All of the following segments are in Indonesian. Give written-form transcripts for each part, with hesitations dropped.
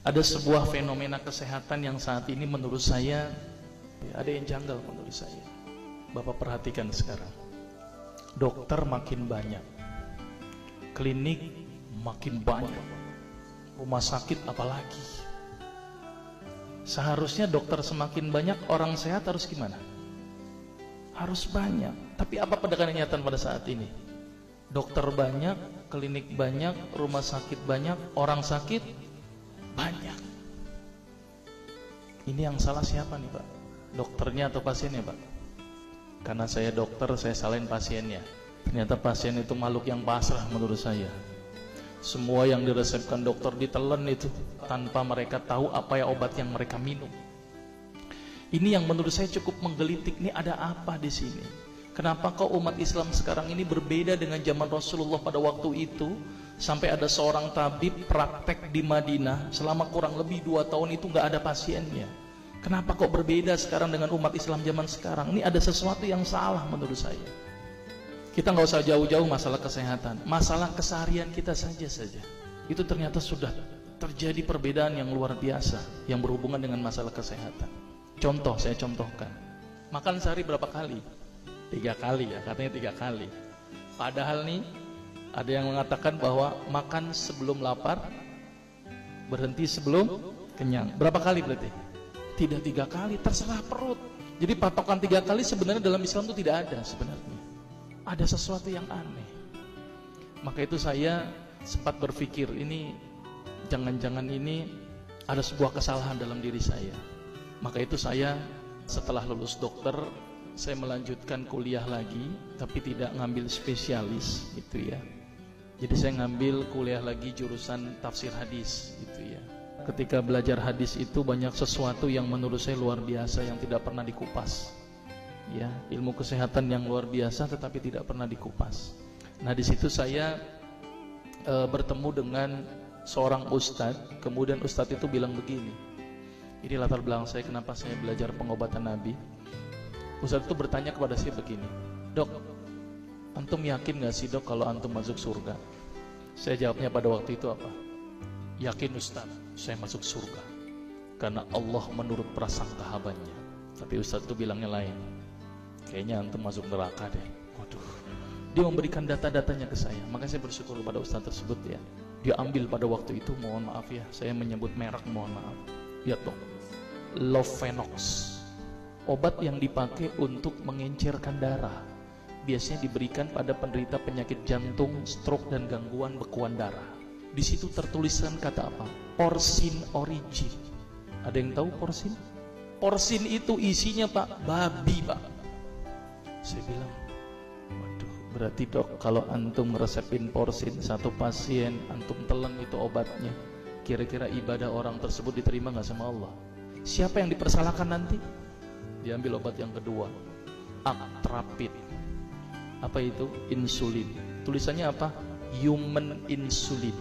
Ada sebuah fenomena kesehatan yang saat ini menurut saya ada yang janggal menurut saya. Bapak perhatikan sekarang. Dokter makin banyak, klinik makin banyak, rumah sakit apalagi. Seharusnya dokter semakin banyak, orang sehat harus gimana? Harus banyak. Tapi apa kenyataan pada saat ini? Dokter banyak, klinik banyak, rumah sakit banyak, orang sakit banyak. Ini yang salah siapa nih Pak? Dokternya atau pasiennya Pak? Karena saya dokter, saya salahin pasiennya. Ternyata pasien itu makhluk yang pasrah menurut saya. Semua yang diresepkan dokter ditelan itu tanpa mereka tahu apa ya obat yang mereka minum. Ini yang menurut saya cukup menggelitik. Ini ada apa di sini? Kenapa kok umat Islam sekarang ini berbeda dengan zaman Rasulullah pada waktu itu? Sampai ada seorang tabib praktek di Madinah selama kurang lebih 2 tahun itu nggak ada pasiennya. Kenapa kok berbeda sekarang dengan umat Islam zaman sekarang? Ini ada sesuatu yang salah menurut saya. Kita nggak usah jauh-jauh masalah kesehatan, masalah keseharian kita saja. Itu ternyata sudah terjadi perbedaan yang luar biasa yang berhubungan dengan masalah kesehatan. Contoh, saya contohkan. Makan sehari berapa kali? 3 kali ya, katanya 3 kali. Padahal nih ada yang mengatakan bahwa makan sebelum lapar, berhenti sebelum kenyang. Berapa kali berarti? Tidak 3 kali, terserah perut. Jadi patokan 3 kali sebenarnya dalam Islam itu tidak ada sebenarnya. Ada sesuatu yang aneh. Maka itu saya sempat berpikir, ini jangan-jangan ini ada sebuah kesalahan dalam diri saya. Maka itu saya setelah lulus dokter, saya melanjutkan kuliah lagi, tapi tidak ngambil spesialis gitu ya. Jadi saya ngambil kuliah lagi jurusan tafsir hadis gitu ya. Ketika belajar hadis itu banyak sesuatu yang menurut saya luar biasa yang tidak pernah dikupas. Ya, ilmu kesehatan yang luar biasa tetapi tidak pernah dikupas. Nah, di situ saya bertemu dengan seorang ustadz. Kemudian ustadz itu bilang begini. Ini latar belakang saya kenapa saya belajar pengobatan Nabi. Ustadz itu bertanya kepada saya begini, "Dok, antum yakin gak sih dok kalau antum masuk surga?" Saya jawabnya pada waktu itu apa? "Yakin Ustadz, saya masuk surga karena Allah menurut prasangka hambanya." Tapi Ustadz itu bilangnya lain. "Kayaknya antum masuk neraka deh." Waduh. Dia memberikan data-datanya ke saya. Maka saya bersyukur kepada Ustadz tersebut ya. Dia ambil pada waktu itu, mohon maaf ya, saya menyebut merek, mohon maaf. Lihat dok, Lovenox. Obat yang dipakai untuk mengencerkan darah, biasanya diberikan pada penderita penyakit jantung, stroke dan gangguan bekuan darah. Di situ tertuliskan kata apa? Porsin origin. Ada yang tahu porsin? Porsin itu isinya Pak, babi Pak. Saya bilang, waduh, berarti dok kalau antum resepin porsin satu pasien, antum telan itu obatnya, kira-kira ibadah orang tersebut diterima nggak sama Allah? Siapa yang dipersalahkan nanti? Diambil obat yang kedua, Actrapid. Apa itu? Insulin. Tulisannya apa? Human insulin.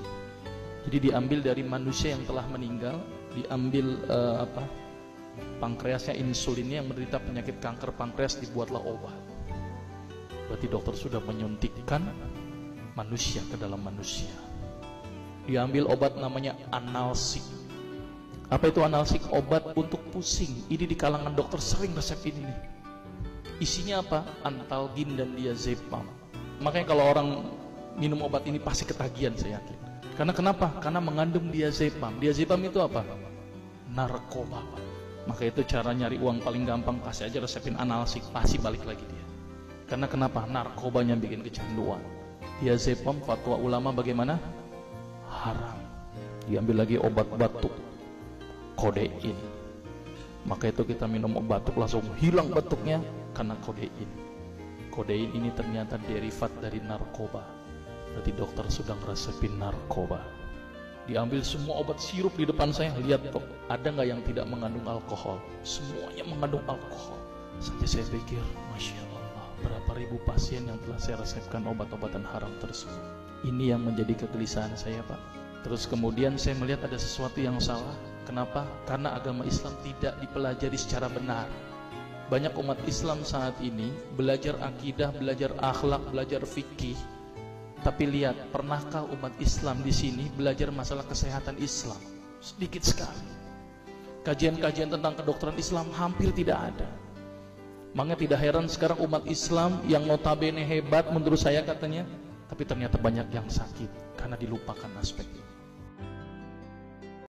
Jadi diambil dari manusia yang telah meninggal, diambil pankreasnya, insulinnya, yang menderita penyakit kanker pankreas, dibuatlah obat. Berarti dokter sudah menyuntikkan manusia ke dalam manusia. Diambil obat namanya analsik. Apa itu analsik? Obat untuk pusing. Ini di kalangan dokter sering resep ini. Isinya apa? Antalgin dan diazepam. Makanya kalau orang minum obat ini pasti ketagihan, saya yakin. Karena kenapa? Karena mengandung diazepam. Diazepam itu apa? Narkoba. Maka itu cara nyari uang paling gampang, kasih aja resepin analsik, pasti balik lagi dia. Karena kenapa? Narkobanya bikin kecanduan. Diazepam, fatwa ulama bagaimana? Haram. Diambil lagi obat batuk, kodein. Maka itu kita minum obat batuk langsung hilang batuknya karena kodein. Kodein ini ternyata derivat dari narkoba. Berarti dokter sudah resepin narkoba. Diambil semua obat sirup di depan saya, lihat kok, ada nggak yang tidak mengandung alkohol? Semuanya mengandung alkohol. Sampai saya pikir, Masya Allah, berapa ribu pasien yang telah saya resepkan obat-obatan haram tersebut. Ini yang menjadi kegelisahan saya Pak. Terus kemudian saya melihat ada sesuatu yang salah. Kenapa? Karena agama Islam tidak dipelajari secara benar. Banyak umat Islam saat ini belajar akidah, belajar akhlak, belajar fikih. Tapi lihat, pernahkah umat Islam di sini belajar masalah kesehatan Islam? Sedikit sekali. Kajian-kajian tentang kedokteran Islam hampir tidak ada. Makanya tidak heran sekarang umat Islam yang notabene hebat menurut saya katanya, tapi ternyata banyak yang sakit karena dilupakan aspek ini.